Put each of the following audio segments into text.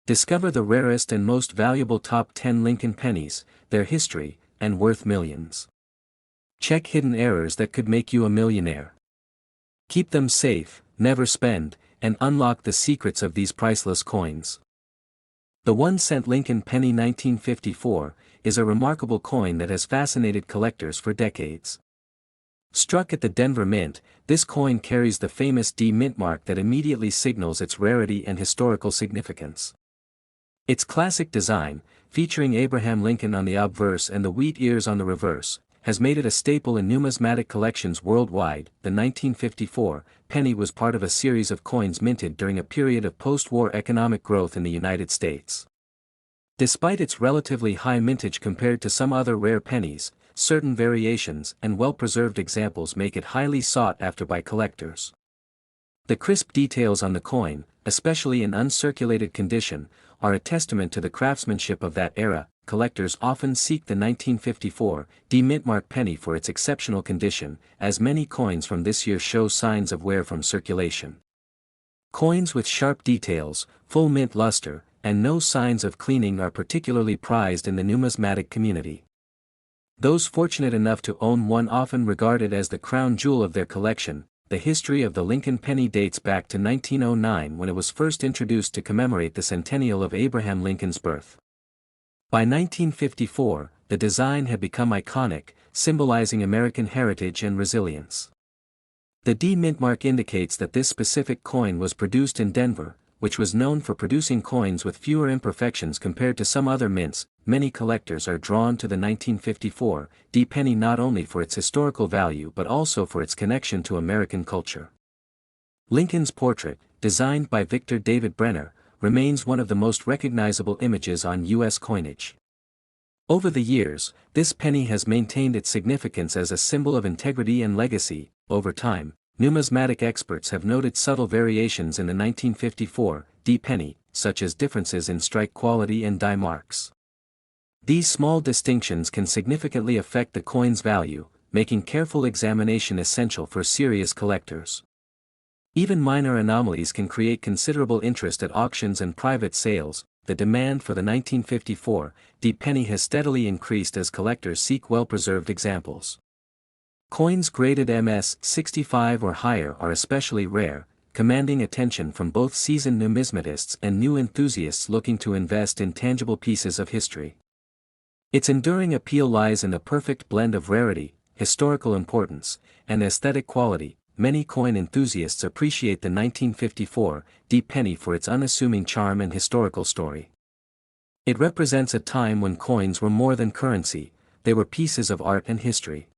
Discover the rarest and most valuable top 10 Lincoln pennies, their history, and worth millions. Check hidden errors that could make you a millionaire. Keep them safe, never spend, and unlock the secrets of these priceless coins. The 1-cent Lincoln penny 1954 is a remarkable coin that has fascinated collectors for decades. Struck at the Denver Mint, this coin carries the famous D Mint mark that immediately signals its rarity and historical significance. Its classic design, featuring Abraham Lincoln on the obverse and the wheat ears on the reverse, has made it a staple in numismatic collections worldwide. The 1954 penny was part of a series of coins minted during a period of post-war economic growth in the United States. Despite its relatively high mintage compared to some other rare pennies, certain variations and well-preserved examples make it highly sought after by collectors. The crisp details on the coin, especially in uncirculated condition, are a testament to the craftsmanship of that era. Collectors often seek the 1954 D Mint mark penny for its exceptional condition, as many coins from this year show signs of wear from circulation. Coins with sharp details, full mint luster, and no signs of cleaning are particularly prized in the numismatic community. Those fortunate enough to own one often regard it as the crown jewel of their collection. The history of the Lincoln penny dates back to 1909 when it was first introduced to commemorate the centennial of Abraham Lincoln's birth. By 1954, the design had become iconic, symbolizing American heritage and resilience. The D Mint mark indicates that this specific coin was produced in Denver, which was known for producing coins with fewer imperfections compared to some other mints. Many collectors are drawn to the 1954 D penny not only for its historical value but also for its connection to American culture. Lincoln's portrait, designed by Victor David Brenner, remains one of the most recognizable images on U.S. coinage. Over the years, this penny has maintained its significance as a symbol of integrity and legacy. Over time, numismatic experts have noted subtle variations in the 1954 D penny, such as differences in strike quality and die marks. These small distinctions can significantly affect the coin's value, making careful examination essential for serious collectors. Even minor anomalies can create considerable interest at auctions and private sales. The demand for the 1954 D penny has steadily increased as collectors seek well-preserved examples. Coins graded MS 65 or higher are especially rare, commanding attention from both seasoned numismatists and new enthusiasts looking to invest in tangible pieces of history. Its enduring appeal lies in a perfect blend of rarity, historical importance, and aesthetic quality. Many coin enthusiasts appreciate the 1954 D penny for its unassuming charm and historical story. It represents a time when coins were more than currency, they were pieces of art and history.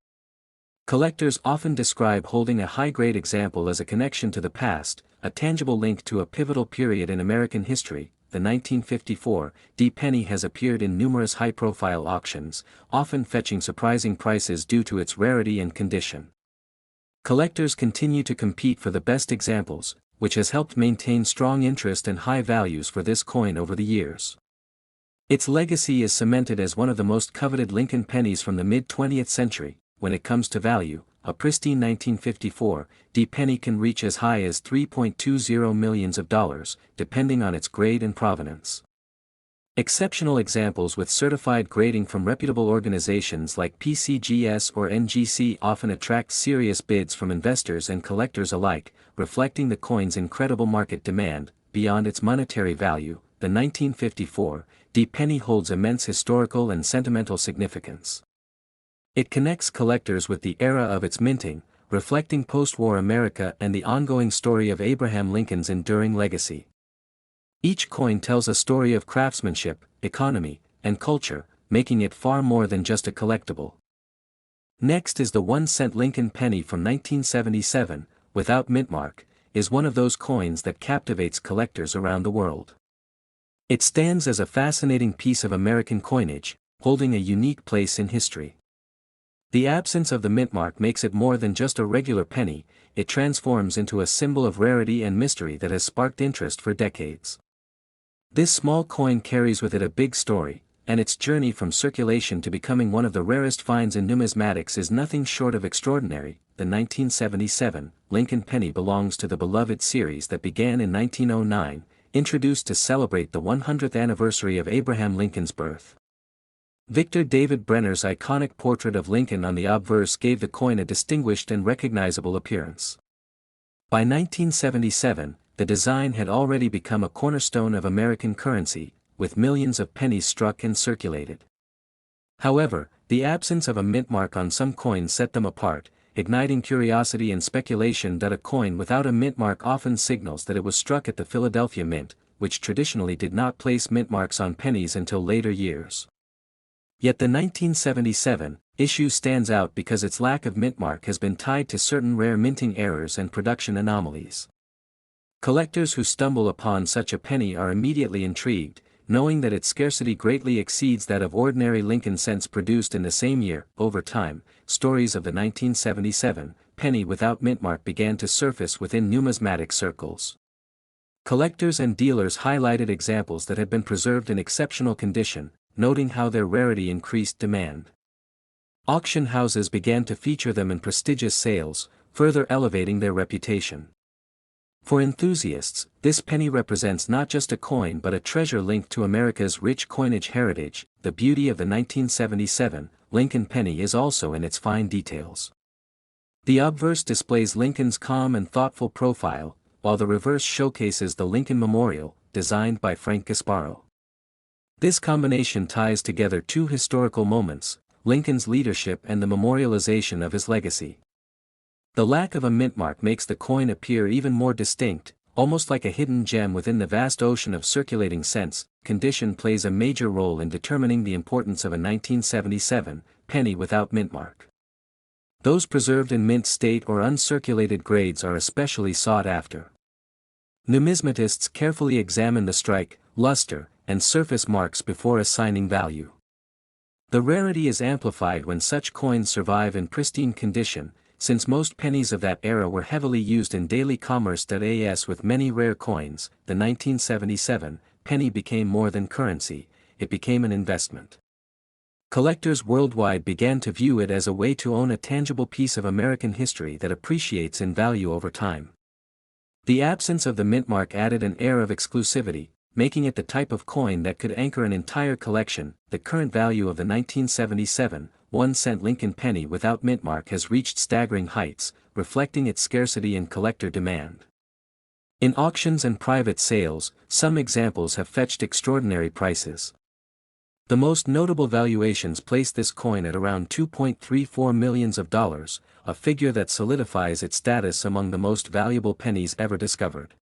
Collectors often describe holding a high-grade example as a connection to the past, a tangible link to a pivotal period in American history. The 1954 D penny has appeared in numerous high-profile auctions, often fetching surprising prices due to its rarity and condition. Collectors continue to compete for the best examples, which has helped maintain strong interest and high values for this coin over the years. Its legacy is cemented as one of the most coveted Lincoln pennies from the mid-20th century. When it comes to value, a pristine 1954 D penny can reach as high as $3.20 million, depending on its grade and provenance. Exceptional examples with certified grading from reputable organizations like PCGS or NGC often attract serious bids from investors and collectors alike, reflecting the coin's incredible market demand. Beyond its monetary value, the 1954 D penny holds immense historical and sentimental significance. It connects collectors with the era of its minting, reflecting post-war America and the ongoing story of Abraham Lincoln's enduring legacy. Each coin tells a story of craftsmanship, economy, and culture, making it far more than just a collectible. Next is the 1-cent Lincoln penny from 1977, without mint mark, is one of those coins that captivates collectors around the world. It stands as a fascinating piece of American coinage, holding a unique place in history. The absence of the mint mark makes it more than just a regular penny, it transforms into a symbol of rarity and mystery that has sparked interest for decades. This small coin carries with it a big story, and its journey from circulation to becoming one of the rarest finds in numismatics is nothing short of extraordinary. The 1977 Lincoln penny belongs to the beloved series that began in 1909. introduced to celebrate the 100th anniversary of Abraham Lincoln's birth. Victor David Brenner's iconic portrait of Lincoln on the obverse gave the coin a distinguished and recognizable appearance. By 1977, the design had already become a cornerstone of American currency, with millions of pennies struck and circulated. However, the absence of a mint mark on some coins set them apart, igniting curiosity and speculation that a coin without a mint mark often signals that it was struck at the Philadelphia Mint, which traditionally did not place mint marks on pennies until later years. Yet the 1977 issue stands out because its lack of mint mark has been tied to certain rare minting errors and production anomalies. Collectors who stumble upon such a penny are immediately intrigued, knowing that its scarcity greatly exceeds that of ordinary Lincoln cents produced in the same year. Over time, stories of the 1977 penny without mint mark began to surface within numismatic circles. Collectors and dealers highlighted examples that had been preserved in exceptional condition, noting how their rarity increased demand. Auction houses began to feature them in prestigious sales, further elevating their reputation. For enthusiasts, this penny represents not just a coin but a treasure linked to America's rich coinage heritage. The beauty of the 1977 Lincoln penny is also in its fine details. The obverse displays Lincoln's calm and thoughtful profile, while the reverse showcases the Lincoln Memorial, designed by Frank Gasparo. This combination ties together two historical moments, Lincoln's leadership and the memorialization of his legacy. The lack of a mint mark makes the coin appear even more distinct, almost like a hidden gem within the vast ocean of circulating cents. Condition plays a major role in determining the importance of a 1977 penny without mint mark. Those preserved in mint state or uncirculated grades are especially sought after. Numismatists carefully examine the strike, luster, and surface marks before assigning value. The rarity is amplified when such coins survive in pristine condition, since most pennies of that era were heavily used in daily commerce. As with many rare coins, the 1977 penny became more than currency, it became an investment. Collectors worldwide began to view it as a way to own a tangible piece of American history that appreciates in value over time. The absence of the mint mark added an air of exclusivity, making it the type of coin that could anchor an entire collection. The current value of the 1977 1-cent Lincoln penny without mint mark has reached staggering heights, reflecting its scarcity and collector demand. In auctions and private sales, some examples have fetched extraordinary prices. The most notable valuations place this coin at around $2.34 million, a figure that solidifies its status among the most valuable pennies ever discovered.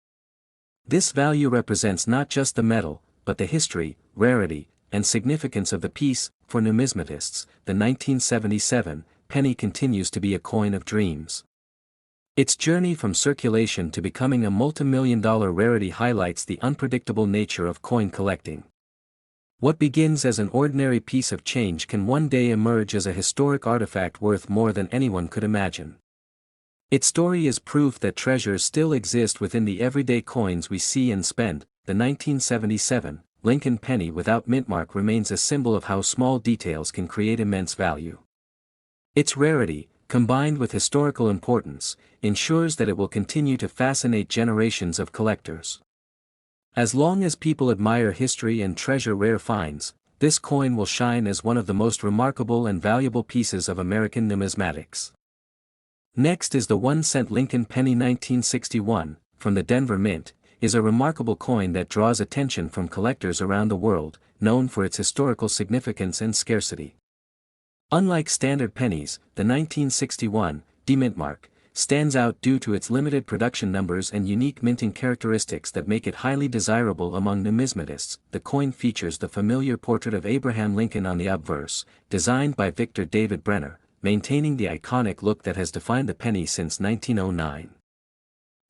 This value represents not just the metal, but the history, rarity, and significance of the piece. For numismatists, the 1977 penny continues to be a coin of dreams. Its journey from circulation to becoming a multi-million-dollar rarity highlights the unpredictable nature of coin collecting. What begins as an ordinary piece of change can one day emerge as a historic artifact worth more than anyone could imagine. Its story is proof that treasures still exist within the everyday coins we see and spend. The 1977 Lincoln penny without mint mark remains a symbol of how small details can create immense value. Its rarity, combined with historical importance, ensures that it will continue to fascinate generations of collectors. As long as people admire history and treasure rare finds, this coin will shine as one of the most remarkable and valuable pieces of American numismatics. Next is the 1-cent Lincoln penny 1961, from the Denver Mint, is a remarkable coin that draws attention from collectors around the world, known for its historical significance and scarcity. Unlike standard pennies, the 1961 demint mark stands out due to its limited production numbers and unique minting characteristics that make it highly desirable among numismatists. The coin features the familiar portrait of Abraham Lincoln on the obverse, designed by Victor David Brenner, maintaining the iconic look that has defined the penny since 1909.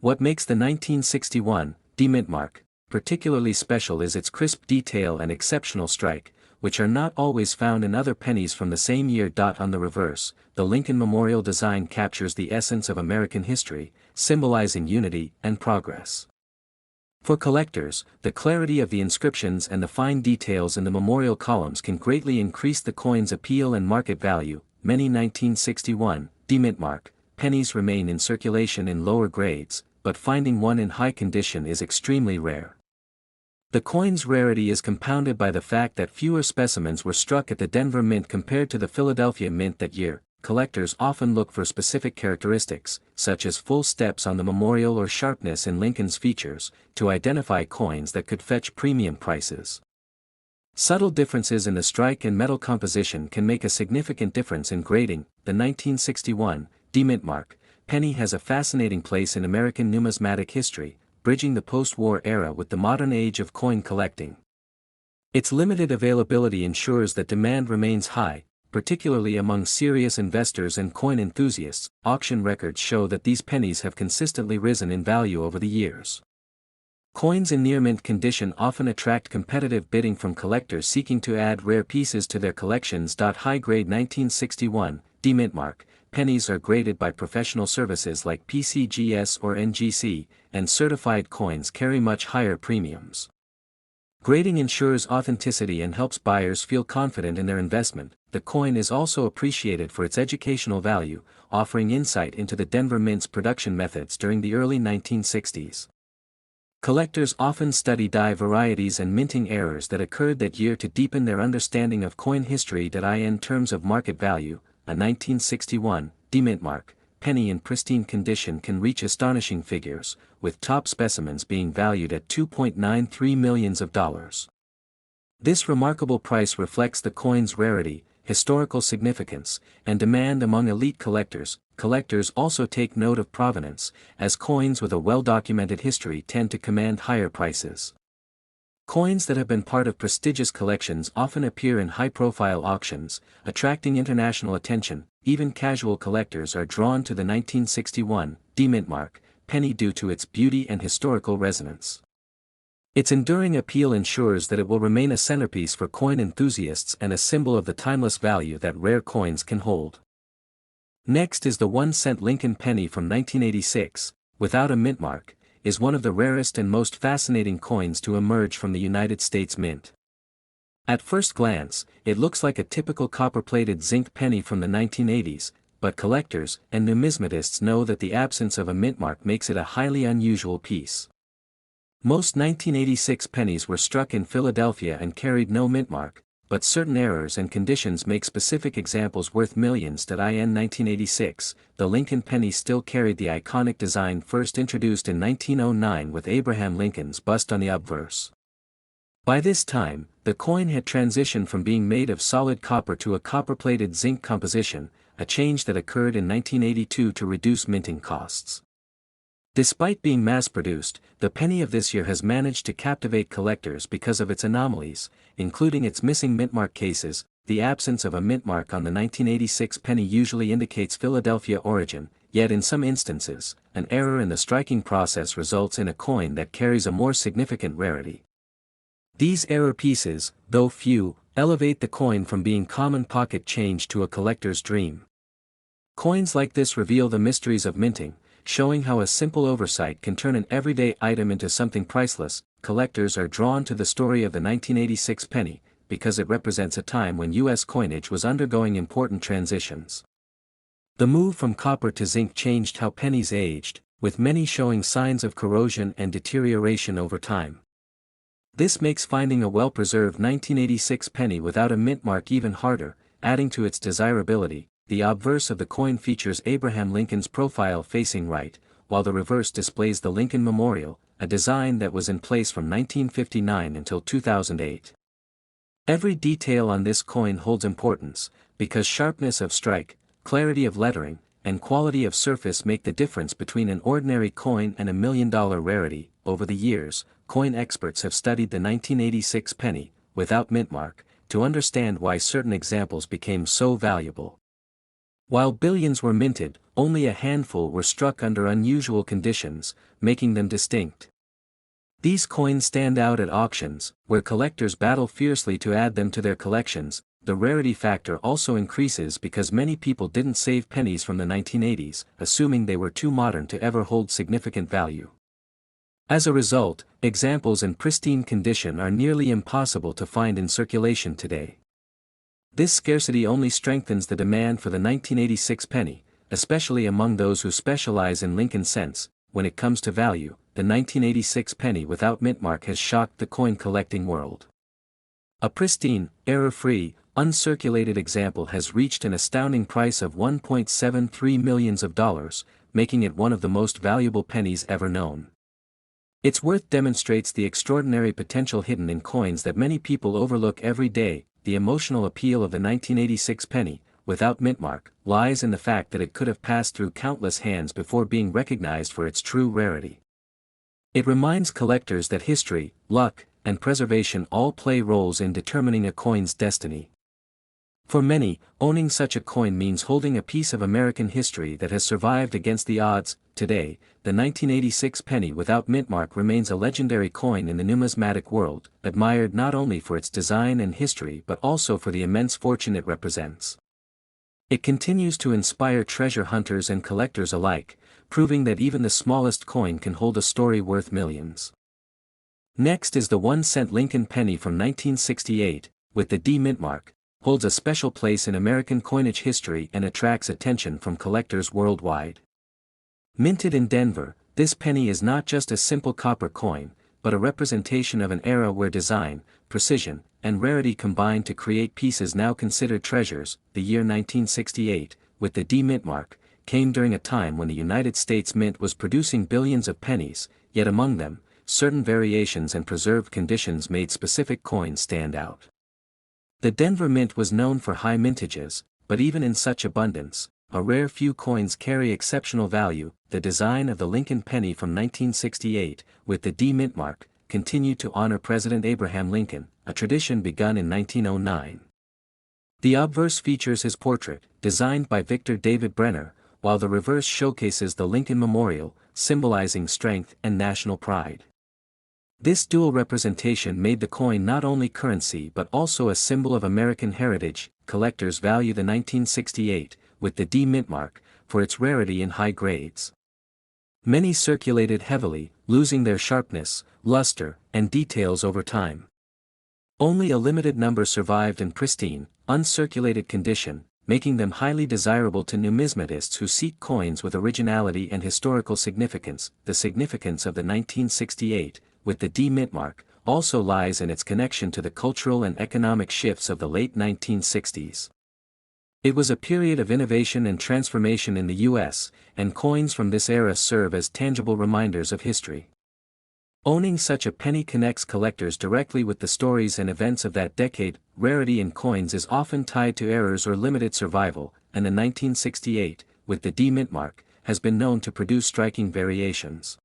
What makes the 1961 demint mark particularly special is its crisp detail and exceptional strike, which are not always found in other pennies from the same year. On the reverse, the Lincoln Memorial design captures the essence of American history, symbolizing unity and progress. For collectors, the clarity of the inscriptions and the fine details in the memorial columns can greatly increase the coin's appeal and market value. Many 1961 demint mark pennies remain in circulation in lower grades, but finding one in high condition is extremely rare. The coin's rarity is compounded by the fact that fewer specimens were struck at the Denver Mint compared to the Philadelphia Mint that year. Collectors often look for specific characteristics, such as full steps on the memorial or sharpness in Lincoln's features, to identify coins that could fetch premium prices. Subtle differences in the strike and metal composition can make a significant difference in grading. The 1961 D-Mint mark penny has a fascinating place in American numismatic history, bridging the post-war era with the modern age of coin collecting. Its limited availability ensures that demand remains high, particularly among serious investors and coin enthusiasts. Auction records show that these pennies have consistently risen in value over the years. Coins in near-mint condition often attract competitive bidding from collectors seeking to add rare pieces to their collections. High-grade 1961 D-Mint mark pennies are graded by professional services like PCGS or NGC, and certified coins carry much higher premiums. Grading ensures authenticity and helps buyers feel confident in their investment. The coin is also appreciated for its educational value, offering insight into the Denver Mint's production methods during the early 1960s. Collectors often study die varieties and minting errors that occurred that year to deepen their understanding of coin history. In terms of market value, a 1961 D-Mint mark penny in pristine condition can reach astonishing figures, with top specimens being valued at $2.93 million. This remarkable price reflects the coin's rarity, historical significance, and demand among elite collectors. Collectors also take note of provenance, as coins with a well-documented history tend to command higher prices. Coins that have been part of prestigious collections often appear in high-profile auctions, attracting international attention. Even casual collectors are drawn to the 1961 D-Mint mark penny due to its beauty and historical resonance. Its enduring appeal ensures that it will remain a centerpiece for coin enthusiasts and a symbol of the timeless value that rare coins can hold. Next is the 1-cent Lincoln penny from 1986, without a mint mark, is one of the rarest and most fascinating coins to emerge from the United States Mint. At first glance, it looks like a typical copper-plated zinc penny from the 1980s, but collectors and numismatists know that the absence of a mint mark makes it a highly unusual piece. Most 1986 pennies were struck in Philadelphia and carried no mint mark, but certain errors and conditions make specific examples worth millions. In 1986, the Lincoln penny still carried the iconic design first introduced in 1909 with Abraham Lincoln's bust on the obverse. By this time, the coin had transitioned from being made of solid copper to a copper-plated zinc composition, a change that occurred in 1982 to reduce minting costs. Despite being mass-produced, the penny of this year has managed to captivate collectors because of its anomalies, including its missing mintmark cases. The absence of a mintmark on the 1986 penny usually indicates Philadelphia origin, yet in some instances, an error in the striking process results in a coin that carries a more significant rarity. These error pieces, though few, elevate the coin from being common pocket change to a collector's dream. Coins like this reveal the mysteries of minting, showing how a simple oversight can turn an everyday item into something priceless. Collectors are drawn to the story of the 1986 penny, because it represents a time when U.S. coinage was undergoing important transitions. The move from copper to zinc changed how pennies aged, with many showing signs of corrosion and deterioration over time. This makes finding a well-preserved 1986 penny without a mint mark even harder, adding to its desirability. The obverse of the coin features Abraham Lincoln's profile facing right, while the reverse displays the Lincoln Memorial, a design that was in place from 1959 until 2008. Every detail on this coin holds importance, because sharpness of strike, clarity of lettering, and quality of surface make the difference between an ordinary coin and a million-dollar rarity. Over the years, coin experts have studied the 1986 penny, without mint mark, to understand why certain examples became so valuable. While billions were minted, only a handful were struck under unusual conditions, making them distinct. These coins stand out at auctions, where collectors battle fiercely to add them to their collections. The rarity factor also increases because many people didn't save pennies from the 1980s, assuming they were too modern to ever hold significant value. As a result, examples in pristine condition are nearly impossible to find in circulation today. This scarcity only strengthens the demand for the 1986 penny, especially among those who specialize in Lincoln cents. When it comes to value, the 1986 penny without mint mark has shocked the coin collecting world. A pristine, error-free, uncirculated example has reached an astounding price of $1.73 million, making it one of the most valuable pennies ever known. Its worth demonstrates the extraordinary potential hidden in coins that many people overlook every day. The emotional appeal of the 1986 penny, without mint mark, lies in the fact that it could have passed through countless hands before being recognized for its true rarity. It reminds collectors that history, luck, and preservation all play roles in determining a coin's destiny. For many, owning such a coin means holding a piece of American history that has survived against the odds. Today, the 1986 penny without mint mark remains a legendary coin in the numismatic world, admired not only for its design and history but also for the immense fortune it represents. It continues to inspire treasure hunters and collectors alike, proving that even the smallest coin can hold a story worth millions. Next is the 1-cent Lincoln penny from 1968, with the D mint mark, holds a special place in American coinage history and attracts attention from collectors worldwide. Minted in Denver, this penny is not just a simple copper coin, but a representation of an era where design, precision, and rarity combined to create pieces now considered treasures. The year 1968, with the D mint mark, came during a time when the United States Mint was producing billions of pennies, yet among them, certain variations and preserved conditions made specific coins stand out. The Denver Mint was known for high mintages, but even in such abundance, a rare few coins carry exceptional value. The design of the Lincoln penny from 1968, with the D mint mark, continued to honor President Abraham Lincoln, a tradition begun in 1909. The obverse features his portrait, designed by Victor David Brenner, while the reverse showcases the Lincoln Memorial, symbolizing strength and national pride. This dual representation made the coin not only currency but also a symbol of American heritage. Collectors value the 1968, with the D mint mark, for its rarity in high grades. Many circulated heavily, losing their sharpness, luster, and details over time. Only a limited number survived in pristine, uncirculated condition, making them highly desirable to numismatists who seek coins with originality and historical significance. The significance of the 1968, with the D mint mark, also lies in its connection to the cultural and economic shifts of the late 1960s. It was a period of innovation and transformation in the U.S., and coins from this era serve as tangible reminders of history. Owning such a penny connects collectors directly with the stories and events of that decade. Rarity in coins is often tied to errors or limited survival, and the 1968, with the D mint mark, has been known to produce striking variations.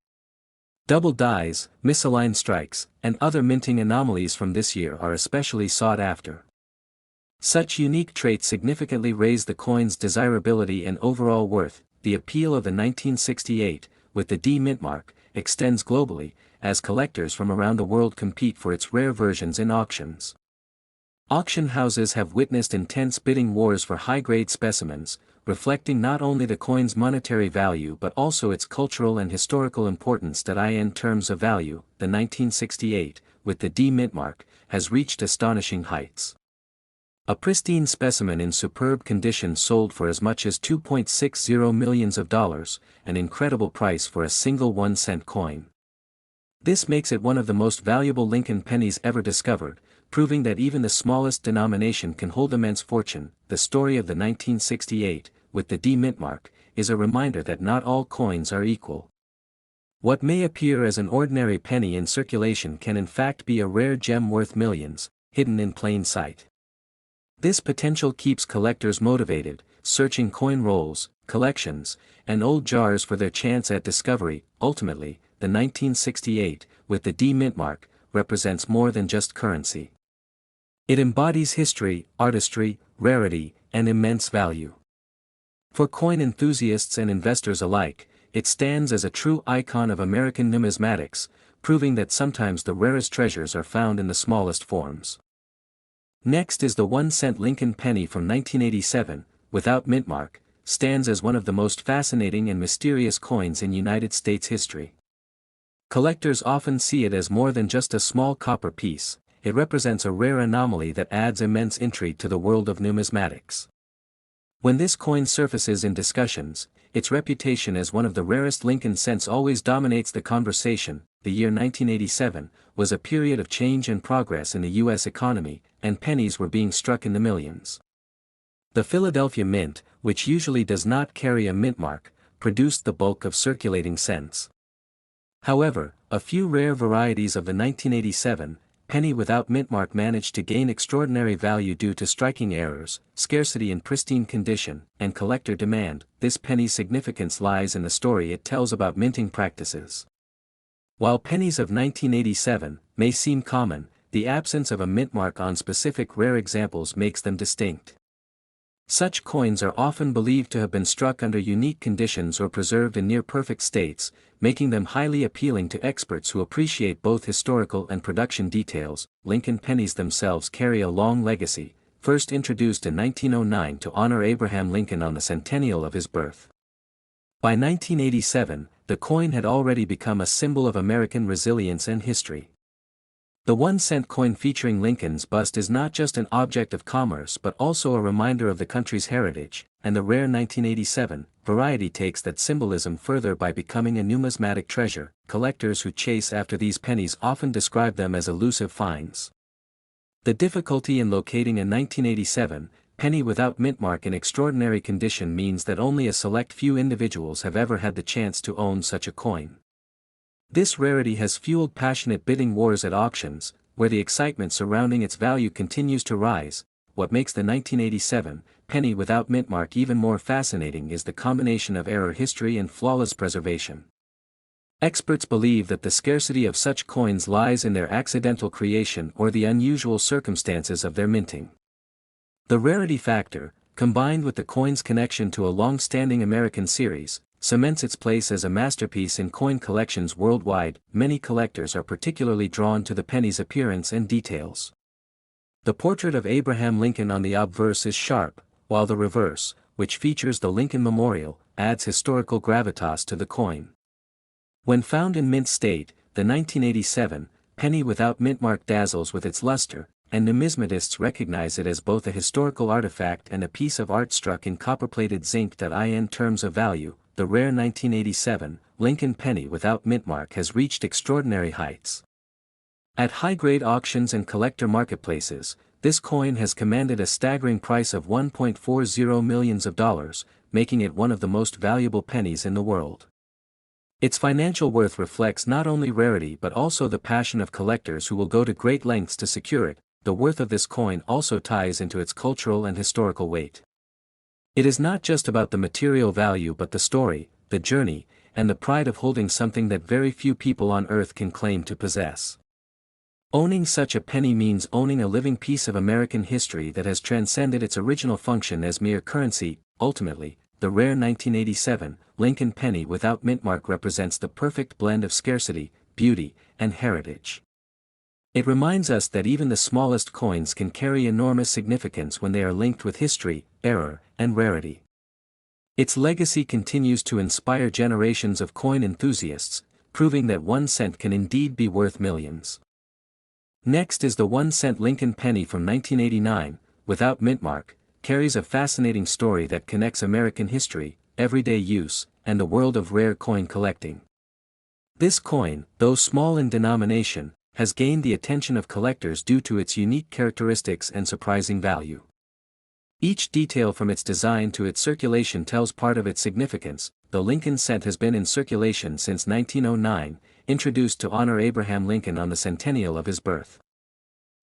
Double dies, misaligned strikes, and other minting anomalies from this year are especially sought after. Such unique traits significantly raise the coin's desirability and overall worth. The appeal of the 1968, with the D mint mark, extends globally, as collectors from around the world compete for its rare versions in auctions. Auction houses have witnessed intense bidding wars for high-grade specimens, reflecting not only the coin's monetary value but also its cultural and historical importance. In terms of value, the 1968, with the D mint mark, has reached astonishing heights. A pristine specimen in superb condition sold for as much as $2.60 million, an incredible price for a single 1-cent coin. This makes it one of the most valuable Lincoln pennies ever discovered, proving that even the smallest denomination can hold immense fortune. The story of the 1968, with the D mint mark, is a reminder that not all coins are equal. What may appear as an ordinary penny in circulation can in fact be a rare gem worth millions, hidden in plain sight. This potential keeps collectors motivated, searching coin rolls, collections, and old jars for their chance at discovery. Ultimately, the 1968, with the D mint mark, represents more than just currency. It embodies history, artistry, rarity, and immense value. For coin enthusiasts and investors alike, it stands as a true icon of American numismatics, proving that sometimes the rarest treasures are found in the smallest forms. Next is the 1-cent Lincoln penny from 1987, without mint mark, stands as one of the most fascinating and mysterious coins in United States history. Collectors often see it as more than just a small copper piece. It represents a rare anomaly that adds immense intrigue to the world of numismatics. When this coin surfaces in discussions, its reputation as one of the rarest Lincoln cents always dominates the conversation. The year 1987 was a period of change and progress in the U.S. economy, and pennies were being struck in the millions. The Philadelphia Mint, which usually does not carry a mint mark, produced the bulk of circulating cents. However, a few rare varieties of the 1987 penny without mint mark managed to gain extraordinary value due to striking errors, scarcity in pristine condition, and collector demand. This penny's significance lies in the story it tells about minting practices. While pennies of 1987 may seem common, the absence of a mint mark on specific rare examples makes them distinct. Such coins are often believed to have been struck under unique conditions or preserved in near-perfect states, making them highly appealing to experts who appreciate both historical and production details. Lincoln pennies themselves carry a long legacy, first introduced in 1909 to honor Abraham Lincoln on the centennial of his birth. By 1987, the coin had already become a symbol of American resilience and history. The 1-cent coin featuring Lincoln's bust is not just an object of commerce but also a reminder of the country's heritage, and the rare 1987 variety takes that symbolism further by becoming a numismatic treasure. Collectors who chase after these pennies often describe them as elusive finds. The difficulty in locating a 1987 penny without mint mark in extraordinary condition means that only a select few individuals have ever had the chance to own such a coin. This rarity has fueled passionate bidding wars at auctions, where the excitement surrounding its value continues to rise. What makes the 1987 penny without mint mark even more fascinating is the combination of error history and flawless preservation. Experts believe that the scarcity of such coins lies in their accidental creation or the unusual circumstances of their minting. The rarity factor, combined with the coin's connection to a long-standing American series, cements its place as a masterpiece in coin collections worldwide. Many collectors are particularly drawn to the penny's appearance and details. The portrait of Abraham Lincoln on the obverse is sharp, while the reverse, which features the Lincoln Memorial, adds historical gravitas to the coin. When found in mint state, the 1987 penny without mint mark dazzles with its luster, and numismatists recognize it as both a historical artifact and a piece of art struck in copper-plated zinc. In terms of value, the rare 1987 Lincoln penny without mint mark has reached extraordinary heights. At high-grade auctions and collector marketplaces, this coin has commanded a staggering price of $1.40 million, making it one of the most valuable pennies in the world. Its financial worth reflects not only rarity but also the passion of collectors who will go to great lengths to secure it. The worth of this coin also ties into its cultural and historical weight. It is not just about the material value but the story, the journey, and the pride of holding something that very few people on earth can claim to possess. Owning such a penny means owning a living piece of American history that has transcended its original function as mere currency. Ultimately, the rare 1987 Lincoln penny without mint mark represents the perfect blend of scarcity, beauty, and heritage. It reminds us that even the smallest coins can carry enormous significance when they are linked with history, error, and rarity. Its legacy continues to inspire generations of coin enthusiasts, proving that 1 cent can indeed be worth millions. Next is the 1-cent Lincoln penny from 1989, without mint mark, carries a fascinating story that connects American history, everyday use, and the world of rare coin collecting. This coin, though small in denomination, has gained the attention of collectors due to its unique characteristics and surprising value. Each detail from its design to its circulation tells part of its significance. The Lincoln cent has been in circulation since 1909, introduced to honor Abraham Lincoln on the centennial of his birth.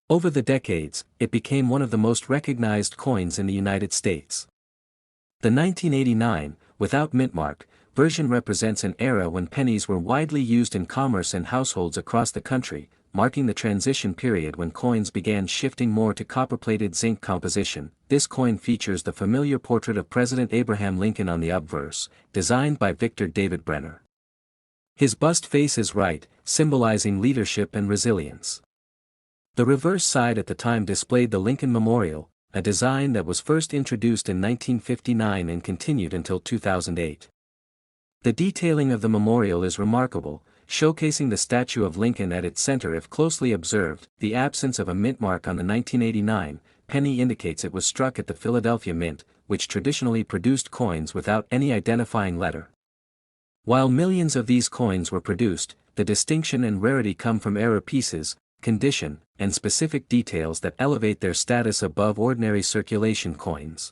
Over the decades, it became one of the most recognized coins in the United States. The 1989, without mint mark, version represents an era when pennies were widely used in commerce and households across the country, marking the transition period when coins began shifting more to copper-plated zinc composition. This coin features the familiar portrait of President Abraham Lincoln on the obverse, designed by Victor David Brenner. His bust face is right, symbolizing leadership and resilience. The reverse side at the time displayed the Lincoln Memorial, a design that was first introduced in 1959 and continued until 2008. The detailing of the memorial is remarkable, showcasing the statue of Lincoln at its center. If closely observed, the absence of a mint mark on the 1989 penny indicates it was struck at the Philadelphia Mint, which traditionally produced coins without any identifying letter. While millions of these coins were produced, the distinction and rarity come from error pieces, condition, and specific details that elevate their status above ordinary circulation coins.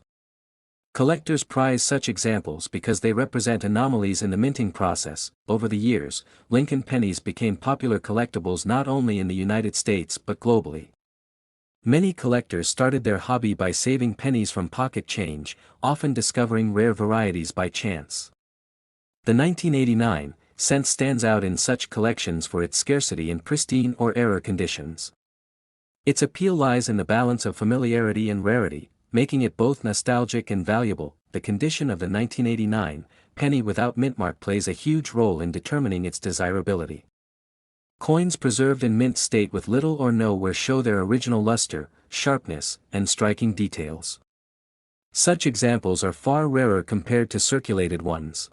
Collectors prize such examples because they represent anomalies in the minting process. Over the years, Lincoln pennies became popular collectibles not only in the United States but globally. Many collectors started their hobby by saving pennies from pocket change, often discovering rare varieties by chance. The 1989 cent stands out in such collections for its scarcity in pristine or error conditions. Its appeal lies in the balance of familiarity and rarity, making it both nostalgic and valuable. The condition of the 1989 penny without mintmark plays a huge role in determining its desirability. Coins preserved in mint state with little or no wear show their original luster, sharpness, and striking details. Such examples are far rarer compared to circulated ones.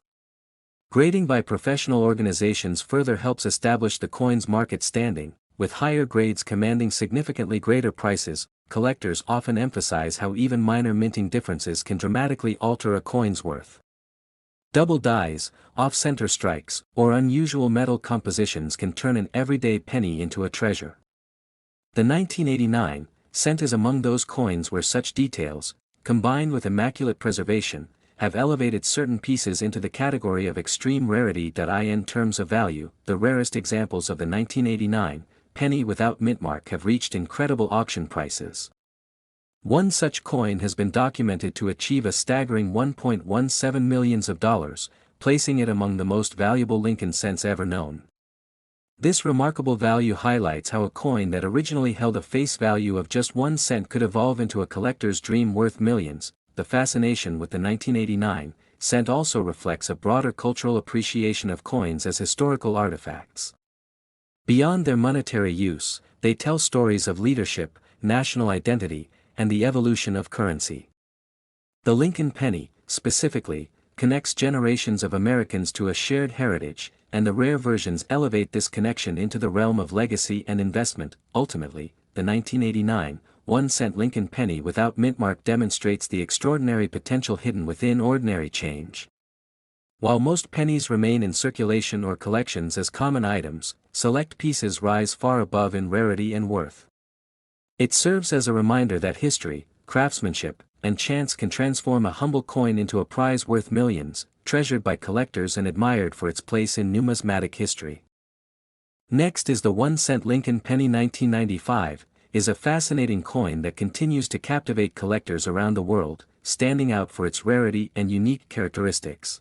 Grading by professional organizations further helps establish the coin's market standing, with higher grades commanding significantly greater prices. Collectors often emphasize how even minor minting differences can dramatically alter a coin's worth. Double dies, off-center strikes, or unusual metal compositions can turn an everyday penny into a treasure. The 1989 cent is among those coins where such details, combined with immaculate preservation, have elevated certain pieces into the category of extreme rarity. In terms of value, the rarest examples of the 1989 penny without mintmark have reached incredible auction prices. One such coin has been documented to achieve a staggering $1.17 million, placing it among the most valuable Lincoln cents ever known. This remarkable value highlights how a coin that originally held a face value of just 1 cent could evolve into a collector's dream worth millions. The fascination with the 1989 cent also reflects a broader cultural appreciation of coins as historical artifacts. Beyond their monetary use, they tell stories of leadership, national identity, and the evolution of currency. The Lincoln penny, specifically, connects generations of Americans to a shared heritage, and the rare versions elevate this connection into the realm of legacy and investment. Ultimately, the 1989 1-cent Lincoln penny without mintmark demonstrates the extraordinary potential hidden within ordinary change. While most pennies remain in circulation or collections as common items, select pieces rise far above in rarity and worth. It serves as a reminder that history, craftsmanship, and chance can transform a humble coin into a prize worth millions, treasured by collectors and admired for its place in numismatic history. Next is the 1-cent Lincoln penny. 1995 is a fascinating coin that continues to captivate collectors around the world, standing out for its rarity and unique characteristics.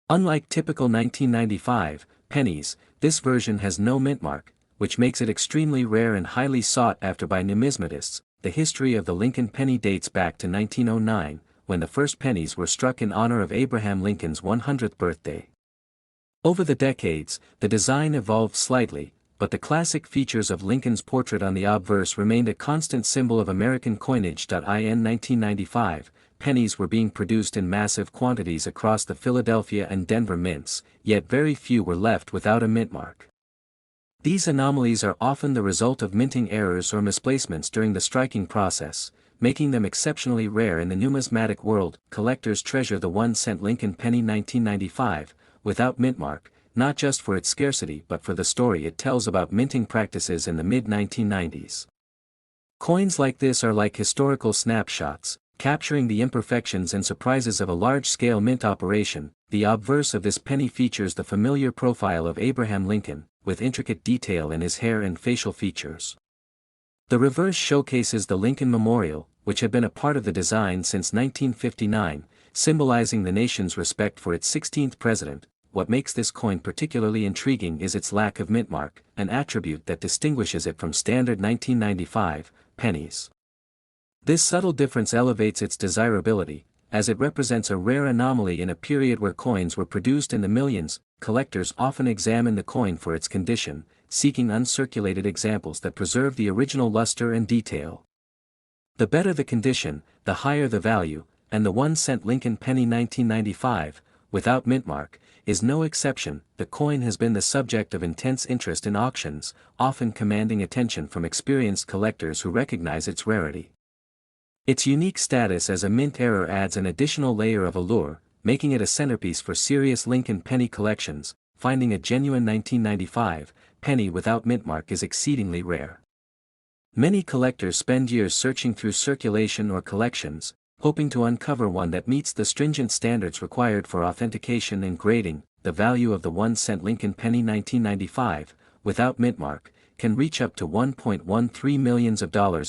Unlike typical 1995 pennies, this version has no mintmark, which makes it extremely rare and highly sought after by numismatists. The history of the Lincoln penny dates back to 1909, when the first pennies were struck in honor of Abraham Lincoln's 100th birthday. Over the decades, the design evolved slightly, but the classic features of Lincoln's portrait on the obverse remained a constant symbol of American coinage. In 1995, pennies were being produced in massive quantities across the Philadelphia and Denver mints, yet very few were left without a mintmark. These anomalies are often the result of minting errors or misplacements during the striking process, making them exceptionally rare in the numismatic world. Collectors treasure the 1-cent Lincoln penny 1995, without mintmark, not just for its scarcity but for the story it tells about minting practices in the mid-1990s. Coins like this are like historical snapshots, capturing the imperfections and surprises of a large-scale mint operation. The obverse of this penny features the familiar profile of Abraham Lincoln, with intricate detail in his hair and facial features. The reverse showcases the Lincoln Memorial, which had been a part of the design since 1959, symbolizing the nation's respect for its 16th president. What makes this coin particularly intriguing is its lack of mintmark, an attribute that distinguishes it from standard 1995 pennies. This subtle difference elevates its desirability, as it represents a rare anomaly in a period where coins were produced in the millions. Collectors often examine the coin for its condition, seeking uncirculated examples that preserve the original luster and detail. The better the condition, the higher the value, and the 1-cent Lincoln penny 1995, without mintmark, is no exception. The coin has been the subject of intense interest in auctions, often commanding attention from experienced collectors who recognize its rarity. Its unique status as a mint error adds an additional layer of allure, making it a centerpiece for serious Lincoln penny collections. Finding a genuine 1995 penny without mint mark is exceedingly rare. Many collectors spend years searching through circulation or collections, hoping to uncover one that meets the stringent standards required for authentication and grading. The value of the 1-cent Lincoln penny 1995, without mint mark, can reach up to $1.13 million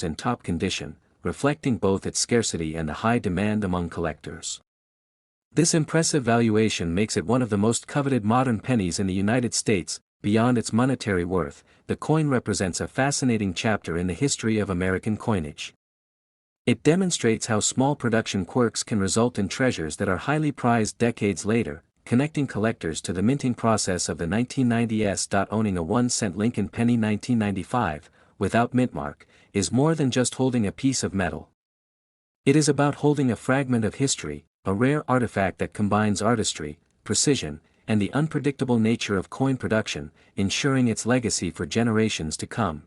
in top condition, reflecting both its scarcity and the high demand among collectors. This impressive valuation makes it one of the most coveted modern pennies in the United States. Beyond its monetary worth, the coin represents a fascinating chapter in the history of American coinage. It demonstrates how small production quirks can result in treasures that are highly prized decades later, connecting collectors to the minting process of the 1990s. Owning a 1-cent Lincoln penny 1995, without mint mark, is more than just holding a piece of metal. It is about holding a fragment of history, a rare artifact that combines artistry, precision, and the unpredictable nature of coin production, ensuring its legacy for generations to come.